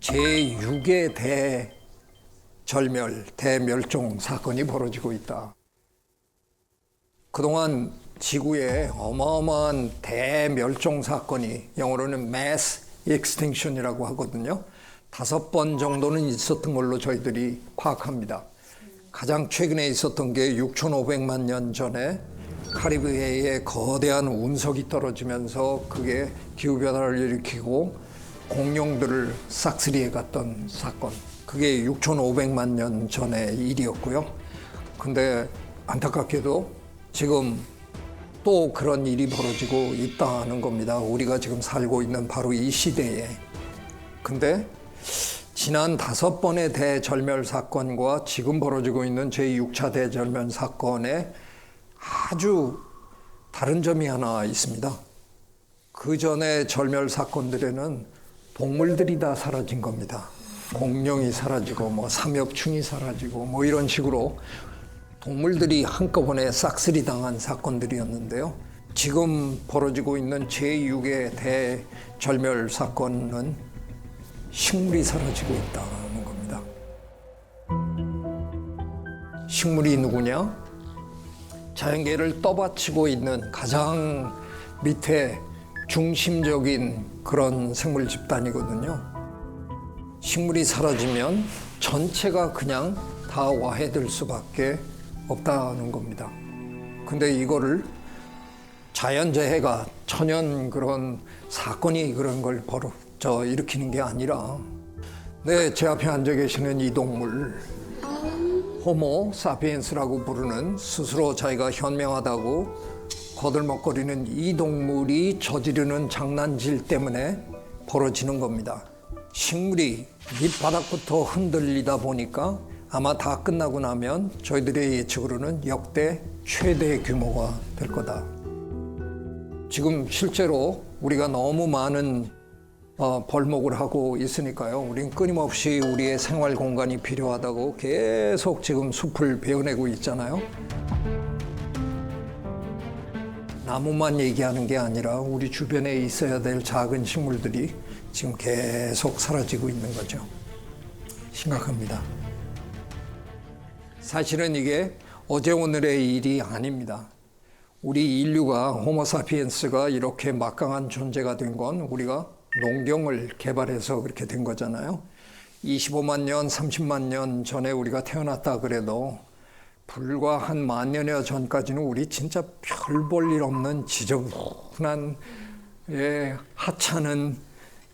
제6의 대멸종 사건이 벌어지고 있다. 그동안 지구에 어마어마한 대멸종 사건이 영어로는 mass extinction이라고 하거든요. 5번 정도는 있었던 걸로 저희들이 파악합니다. 가장 최근에 있었던 게 6,500만 년 전에 카리브해에 거대한 운석이 떨어지면서 그게 기후변화를 일으키고 공룡들을 싹쓸이해 갔던 사건. 그게 6,500만 년 전의 일이었고요. 근데 안타깝게도 지금 또 그런 일이 벌어지고 있다는 겁니다. 우리가 지금 살고 있는 바로 이 시대에. 근데 지난 5번의 대절멸 사건과 지금 벌어지고 있는 제6차 대절멸 사건에 아주 다른 점이 하나 있습니다. 그 전에 절멸 사건들에는 동물들이 다 사라진 겁니다. 공룡이 사라지고 삼엽충이 사라지고 이런 식으로 동물들이 한꺼번에 싹쓸이 당한 사건들이었는데요. 지금 벌어지고 있는 제6의 대절멸 사건은 식물이 사라지고 있다는 겁니다. 식물이 누구냐? 자연계를 떠받치고 있는 가장 밑에 중심적인 그런 생물 집단이거든요. 식물이 사라지면 전체가 그냥 다 와해될 수밖에 없다는 겁니다. 근데 이거를 자연재해가 천연 그런 사건이 그런 걸 일으키는 게 아니라 제 앞에 앉아 계시는 이 동물 호모 사피엔스라고 부르는 스스로 자기가 현명하다고 거들먹거리는 이 동물이 저지르는 장난질 때문에 벌어지는 겁니다. 식물이 밑바닥부터 흔들리다 보니까 아마 다 끝나고 나면 저희들의 예측으로는 역대 최대 규모가 될 거다. 지금 실제로 우리가 너무 많은 벌목을 하고 있으니까요. 우린 끊임없이 우리의 생활 공간이 필요하다고 계속 지금 숲을 베어내고 있잖아요. 나무만 얘기하는 게 아니라 우리 주변에 있어야 될 작은 식물들이 지금 계속 사라지고 있는 거죠. 심각합니다. 사실은 이게 어제 오늘의 일이 아닙니다. 우리 인류가 호모사피엔스가 이렇게 막강한 존재가 된 건 우리가 농경을 개발해서 그렇게 된 거잖아요. 25만 년, 30만 년 전에 우리가 태어났다 그래도 불과 한 10,000년여 전까지는 우리 진짜 별 볼 일 없는 지저분한 하찮은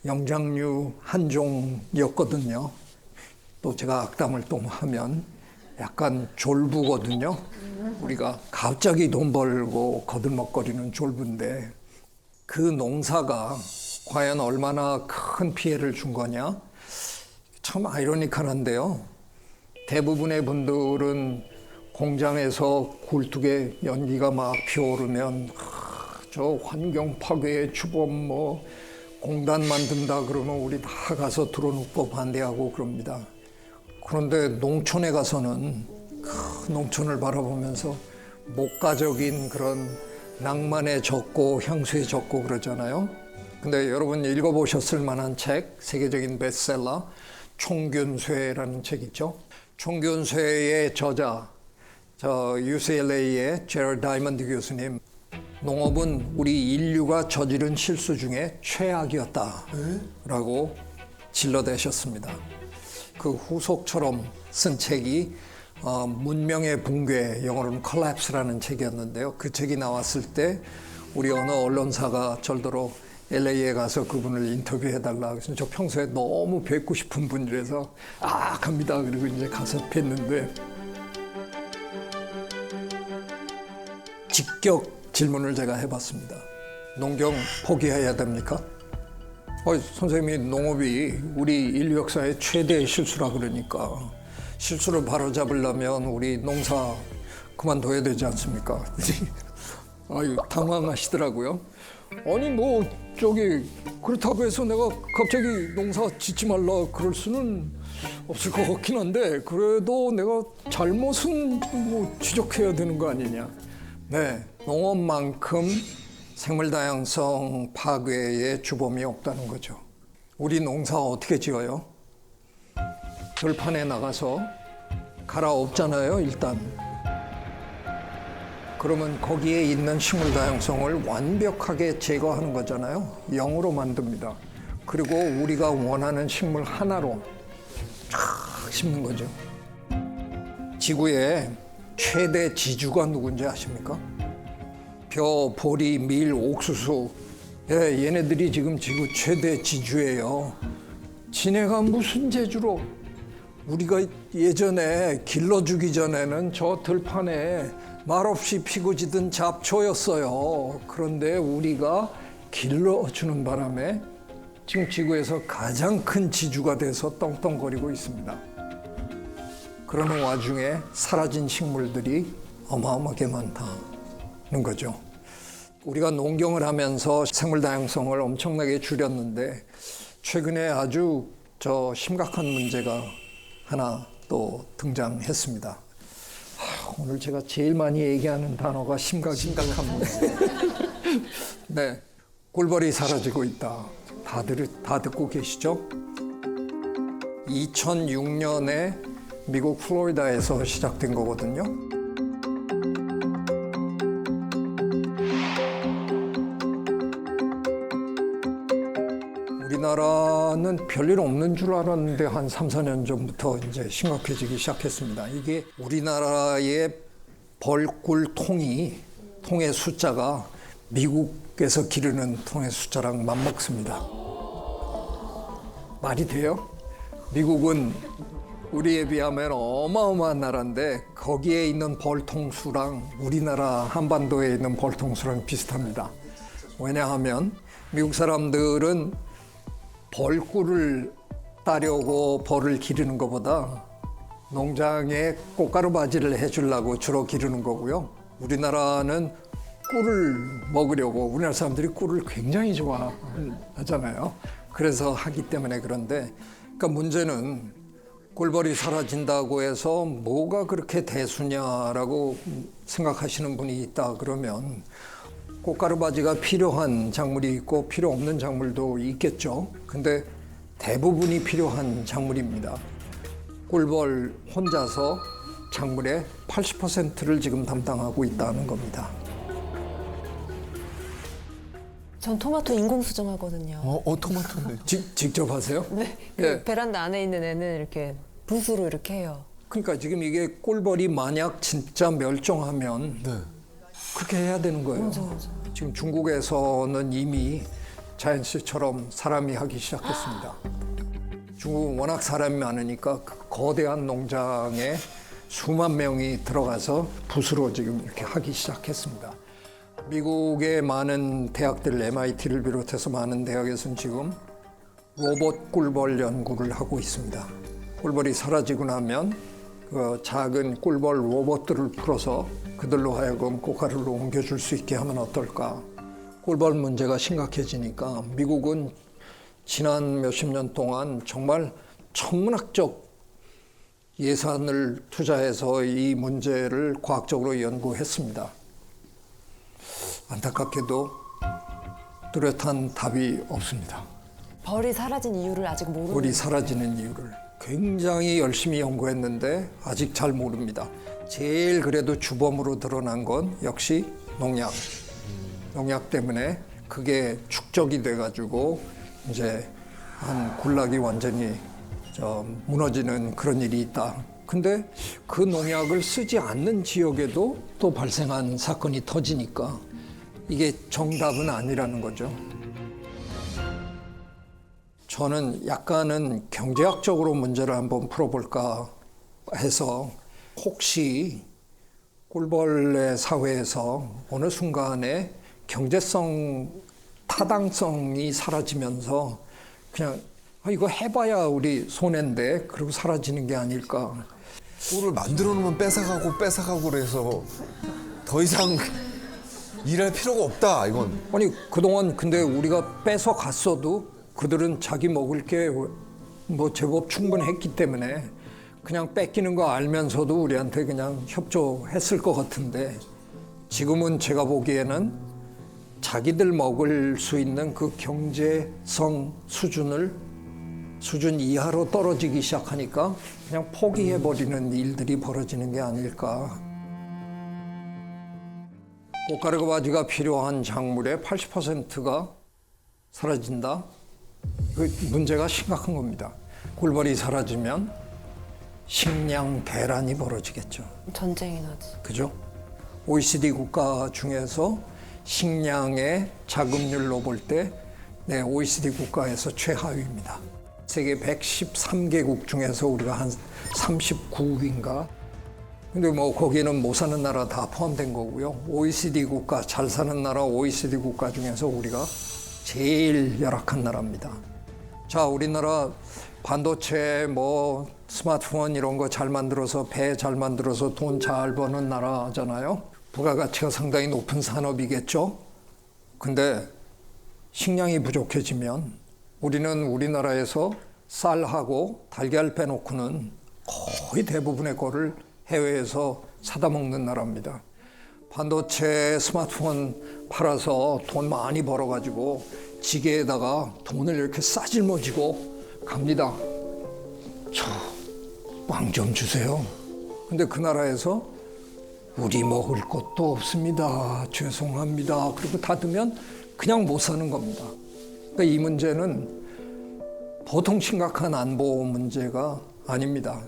영장류 한 종이었거든요. 또 제가 악담을 또 하면 약간 졸부거든요. 우리가 갑자기 돈 벌고 거들먹거리는 졸부인데 그 농사가 과연 얼마나 큰 피해를 준 거냐? 참 아이러니컬한데요. 대부분의 분들은 공장에서 굴뚝에 연기가 막 피어오르면 저 환경 파괴의 주범 공단 만든다 그러면 우리 다 가서 들어눕고 반대하고 그럽니다. 그런데 농촌에 가서는 그 농촌을 바라보면서 목가적인 그런 낭만에 젖고 향수에 젖고 그러잖아요. 근데 여러분 읽어보셨을 만한 책, 세계적인 베스트셀러 총균쇠라는 책 있죠. 총균쇠의 저자, UCLA의 제럴 다이먼드 교수님, 농업은 우리 인류가 저지른 실수 중에 최악이었다라고 질러대셨습니다. 그 후속처럼 쓴 책이 문명의 붕괴, 영어로는 collapse라는 책이었는데요. 그 책이 나왔을 때 우리 어느 언론사가 절대로 LA에 가서 그분을 인터뷰해달라. 그래서 저 평소에 너무 뵙고 싶은 분이라서 갑니다. 그리고 이제 가서 뵀는데 직격 질문을 제가 해봤습니다. 농경 포기해야 됩니까? 선생님이 농업이 우리 인류 역사의 최대의 실수라 그러니까 실수를 바로잡으려면 우리 농사 그만둬야 되지 않습니까? 당황하시더라고요. 아니 그렇다고 해서 내가 갑자기 농사 짓지 말라 그럴 수는 없을 것 같긴 한데 그래도 내가 잘못은 지적해야 되는 거 아니냐. 네, 농업만큼 생물 다양성 파괴의 주범이 없다는 거죠. 우리 농사 어떻게 지어요? 들판에 나가서 갈아엎잖아요, 일단. 그러면 거기에 있는 식물 다양성을 완벽하게 제거하는 거잖아요. 0으로 만듭니다. 그리고 우리가 원하는 식물 하나로 쫙 심는 거죠. 지구의 최대 지주가 누군지 아십니까? 벼, 보리, 밀, 옥수수. 예, 얘네들이 지금 지구 최대 지주예요. 지네가 무슨 재주로? 우리가 예전에 길러주기 전에는 저 들판에 말없이 피고 지던 잡초였어요. 그런데 우리가 길러주는 바람에 지금 지구에서 가장 큰 지주가 돼서 떵떵거리고 있습니다. 그러는 와중에 사라진 식물들이 어마어마하게 많다는 거죠. 우리가 농경을 하면서 생물 다양성을 엄청나게 줄였는데 최근에 아주 심각한 문제가 하나 또 등장했습니다. 오늘 제가 제일 많이 얘기하는 단어가 심각한 문제. 네, 꿀벌이 사라지고 있다. 다 듣고 계시죠? 2006년에 미국 플로리다에서 시작된 거거든요. 우리나라는 별일 없는 줄 알았는데 한 3, 4년 전부터 이제 심각해지기 시작했습니다. 이게 우리나라의 벌꿀 통의 숫자가 미국에서 기르는 통의 숫자랑 맞먹습니다. 말이 돼요? 미국은 우리에 비하면 어마어마한 나라인데 거기에 있는 벌통수랑 우리나라 한반도에 있는 벌통수랑 비슷합니다. 왜냐하면 미국 사람들은 벌꿀을 따려고 벌을 기르는 것보다 농장에 꽃가루 바지를 해주려고 주로 기르는 거고요. 우리나라는 꿀을 먹으려고 우리나라 사람들이 꿀을 굉장히 좋아하잖아요. 그래서 하기 때문에 그런데 그러니까 문제는 꿀벌이 사라진다고 해서 뭐가 그렇게 대수냐라고 생각하시는 분이 있다 그러면 꽃가루 바지가 필요한 작물이 있고 필요 없는 작물도 있겠죠. 근데 대부분이 필요한 작물입니다. 꿀벌 혼자서 작물의 80%를 지금 담당하고 있다는 겁니다. 전 토마토 인공 수정하거든요. 토마토인데. 직접 하세요? 네. 예. 베란다 안에 있는 애는 이렇게 붓으로 이렇게 해요. 그러니까 지금 이게 꿀벌이 만약 진짜 멸종하면 네. 그렇게 해야 되는 거예요. 맞아. 지금 중국에서는 이미 자연 씨처럼 사람이 하기 시작했습니다. 중국은 워낙 사람이 많으니까 그 거대한 농장에 수만 명이 들어가서 붓으로 지금 이렇게 하기 시작했습니다. 미국의 많은 대학들, MIT를 비롯해서 많은 대학에서는 지금 로봇 꿀벌 연구를 하고 있습니다. 꿀벌이 사라지고 나면 그 작은 꿀벌 로봇들을 풀어서 그들로 하여금 꽃가루를 옮겨줄 수 있게 하면 어떨까. 꿀벌 문제가 심각해지니까 미국은 지난 몇십 년 동안 정말 천문학적 예산을 투자해서 이 문제를 과학적으로 연구했습니다. 안타깝게도 뚜렷한 답이 없습니다. 벌이 사라진 이유를 아직 모르는. 꿀이 사라지는 이유를 굉장히 열심히 연구했는데 아직 잘 모릅니다. 제일 그래도 주범으로 드러난 건 역시 농약. 농약 때문에 그게 축적이 돼가지고 이제 한 군락이 완전히 무너지는 그런 일이 있다. 근데 그 농약을 쓰지 않는 지역에도 또 발생한 사건이 터지니까 이게 정답은 아니라는 거죠. 저는 약간은 경제학적으로 문제를 한번 풀어볼까 해서 혹시 꿀벌레 사회에서 어느 순간에 경제성, 타당성이 사라지면서 그냥 이거 해봐야 우리 손해인데 그리고 사라지는 게 아닐까. 꿀을 만들어 놓으면 뺏어가고 그래서 더 이상 일할 필요가 없다 이건. 아니 그동안 근데 우리가 뺏어 갔어도 그들은 자기 먹을 게 뭐 제법 충분했기 때문에 그냥 뺏기는 거 알면서도 우리한테 그냥 협조했을 것 같은데 지금은 제가 보기에는 자기들 먹을 수 있는 그 경제성 수준을 수준 이하로 떨어지기 시작하니까 그냥 포기해버리는 일들이 벌어지는 게 아닐까. 꽃가루가 바지가 필요한 작물의 80%가 사라진다. 그 문제가 심각한 겁니다. 꿀벌이 사라지면 식량 대란이 벌어지겠죠. 전쟁이 나지. 그죠? OECD 국가 중에서 식량의 자급률로 볼 때 OECD 국가에서 최하위입니다. 세계 113개국 중에서 우리가 한 39위인가? 근데 뭐 거기는 못 사는 나라 다 포함된 거고요. OECD 국가, 잘 사는 나라 OECD 국가 중에서 우리가 제일 열악한 나라입니다. 자, 우리나라 반도체, 뭐 스마트폰 이런 거 잘 만들어서 배 잘 만들어서 돈 잘 버는 나라잖아요. 부가가치가 상당히 높은 산업이겠죠. 근데 식량이 부족해지면 우리는 우리나라에서 쌀하고 달걀 빼놓고는 거의 대부분의 거를 해외에서 사다 먹는 나라입니다. 반도체 스마트폰 팔아서 돈 많이 벌어가지고 지게에다가 돈을 이렇게 싸질머지고 갑니다. 저 빵 좀 주세요. 근데 그 나라에서 우리 먹을 것도 없습니다. 죄송합니다. 그리고 닫으면 그냥 못 사는 겁니다. 그러니까 이 문제는 보통 심각한 안보 문제가 아닙니다.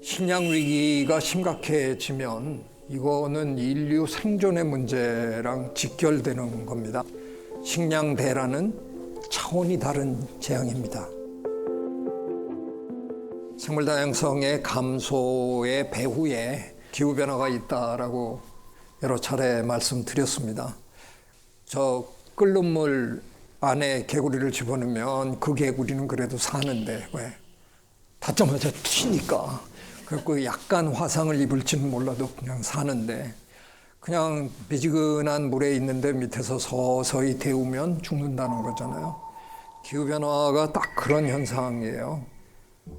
식량 위기가 심각해지면 이거는 인류 생존의 문제랑 직결되는 겁니다. 식량 대란은 차원이 다른 재앙입니다. 생물 다양성의 감소의 배후에 기후변화가 있다라고 여러 차례 말씀드렸습니다. 저 끓는 물 안에 개구리를 집어넣으면 그 개구리는 그래도 사는데 왜? 닿자마자 튀니까. 그리고 약간 화상을 입을지는 몰라도 그냥 사는데 그냥 미지근한 물에 있는데 밑에서 서서히 데우면 죽는다는 거잖아요. 기후변화가 딱 그런 현상이에요.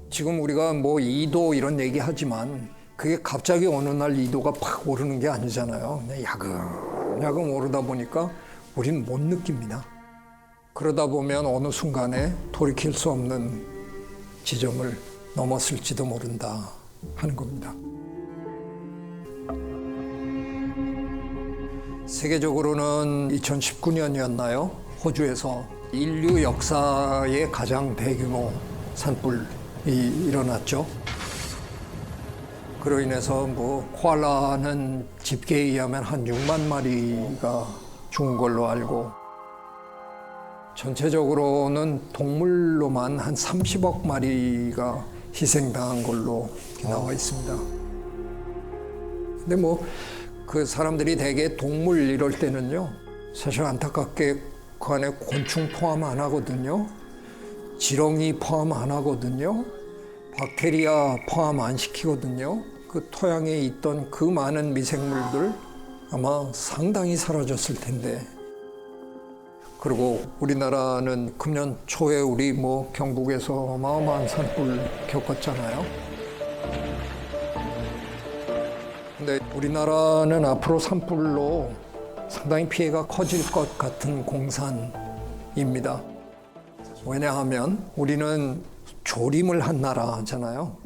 지금 우리가 뭐 2도 이런 얘기 하지만 그게 갑자기 어느 날 2도가 팍 오르는 게 아니잖아요. 그냥 야금야금 오르다 보니까 우리는 못 느낍니다. 그러다 보면 어느 순간에 돌이킬 수 없는 지점을 넘었을지도 모른다 하는 겁니다. 세계적으로는 2019년이었나요? 호주에서 인류 역사의 가장 대규모 산불이 일어났죠. 그로 인해서 뭐 코알라는 집계에 의하면 한 6만 마리가 죽은 걸로 알고 전체적으로는 동물로만 한 30억 마리가 희생당한 걸로 나와 있습니다. 근데 뭐 그 사람들이 대개 동물 이럴 때는요, 사실 안타깝게 그 안에 곤충 포함 안 하거든요. 지렁이 포함 안 하거든요. 박테리아 포함 안 시키거든요. 그 토양에 있던 그 많은 미생물들 아마 상당히 사라졌을 텐데. 그리고 우리나라는 금년 초에 우리 뭐 경북에서 어마어마한 산불 겪었잖아요. 근데 우리나라는 앞으로 산불로 상당히 피해가 커질 것 같은 공산입니다. 왜냐하면 우리는 조림을 한 나라잖아요.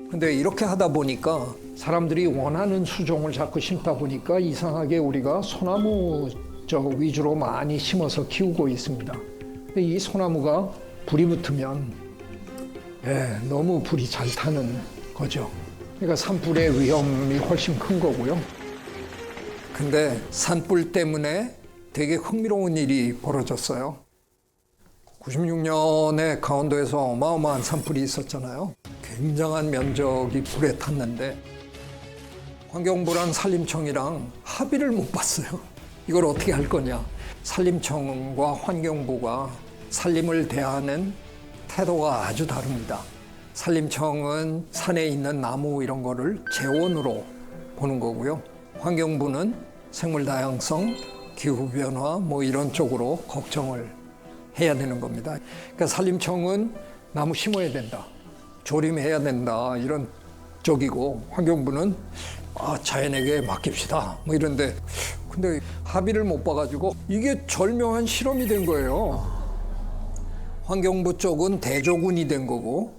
근데 이렇게 하다 보니까 사람들이 원하는 수종을 자꾸 심다 보니까 이상하게 우리가 소나무 위주로 많이 심어서 키우고 있습니다. 근데 이 소나무가 불이 붙으면 너무 불이 잘 타는 거죠. 그러니까 산불의 위험이 훨씬 큰 거고요. 근데 산불 때문에 되게 흥미로운 일이 벌어졌어요. 96년에 강원도에서 어마어마한 산불이 있었잖아요. 굉장한 면적이 불에 탔는데 환경부랑 산림청이랑 합의를 못 봤어요. 이걸 어떻게 할 거냐. 산림청과 환경부가 산림을 대하는 태도가 아주 다릅니다. 산림청은 산에 있는 나무 이런 거를 재원으로 보는 거고요. 환경부는 생물 다양성, 기후 변화 뭐 이런 쪽으로 걱정을 해야 되는 겁니다. 그러니까 산림청은 나무 심어야 된다, 조림해야 된다 이런 쪽이고 환경부는 자연에게 맡깁시다. 뭐 이런데 근데 합의를 못 봐가지고 이게 절묘한 실험이 된 거예요. 환경부 쪽은 대조군이 된 거고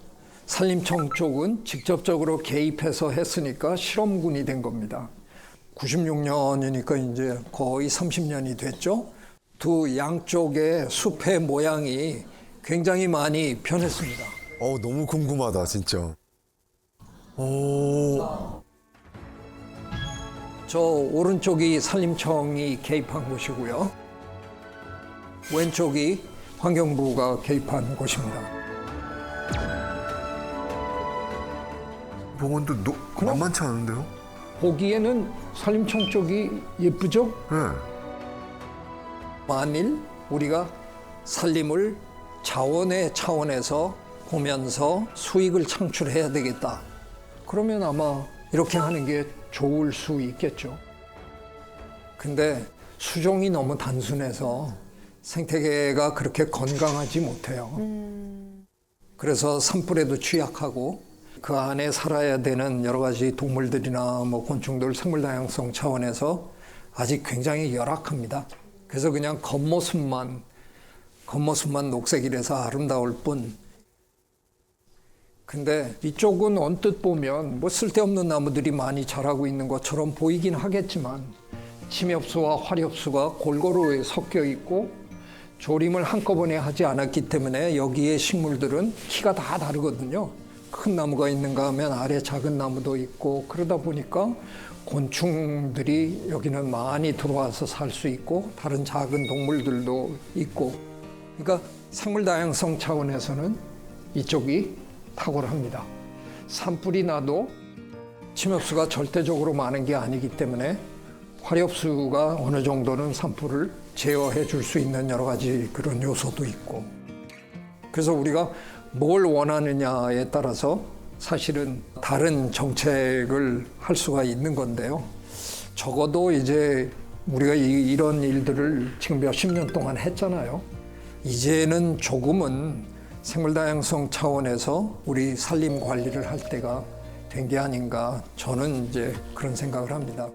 산림청 쪽은 직접적으로 개입해서 했으니까 실험군이 된 겁니다. 96년이니까 이제 거의 30년이 됐죠. 두 양쪽의 숲의 모양이 굉장히 많이 변했습니다. 너무 궁금하다 진짜. 오. 저 오른쪽이 산림청이 개입한 곳이고요. 왼쪽이 환경부가 개입한 곳입니다. 보건도 만만치 않은데요? 보기에는 산림청 쪽이 예쁘죠? 네. 만일 우리가 산림을 자원의 차원에서 보면서 수익을 창출해야 되겠다. 그러면 아마 이렇게 하는 게 좋을 수 있겠죠. 근데 수종이 너무 단순해서 생태계가 그렇게 건강하지 못해요. 그래서 산불에도 취약하고 그 안에 살아야 되는 여러 가지 동물들이나 뭐 곤충들 생물 다양성 차원에서 아직 굉장히 열악합니다. 그래서 그냥 겉모습만 녹색이라서 아름다울 뿐. 근데 이쪽은 언뜻 보면 뭐 쓸데없는 나무들이 많이 자라고 있는 것처럼 보이긴 하겠지만 침엽수와 화렵수가 골고루 섞여 있고 조림을 한꺼번에 하지 않았기 때문에 여기에 식물들은 키가 다 다르거든요. 큰 나무가 있는가 하면 아래 작은 나무도 있고 그러다 보니까 곤충들이 여기는 많이 들어와서 살 수 있고 다른 작은 동물들도 있고 그러니까 생물 다양성 차원에서는 이쪽이 탁월합니다. 산불이 나도 침엽수가 절대적으로 많은 게 아니기 때문에 화렵수가 어느 정도는 산불을 제어해 줄 수 있는 여러 가지 그런 요소도 있고 그래서 우리가 뭘 원하느냐에 따라서 사실은 다른 정책을 할 수가 있는 건데요. 적어도 이제 우리가 이런 일들을 지금 몇십 년 동안 했잖아요. 이제는 조금은 생물 다양성 차원에서 우리 산림 관리를 할 때가 된 게 아닌가 저는 이제 그런 생각을 합니다.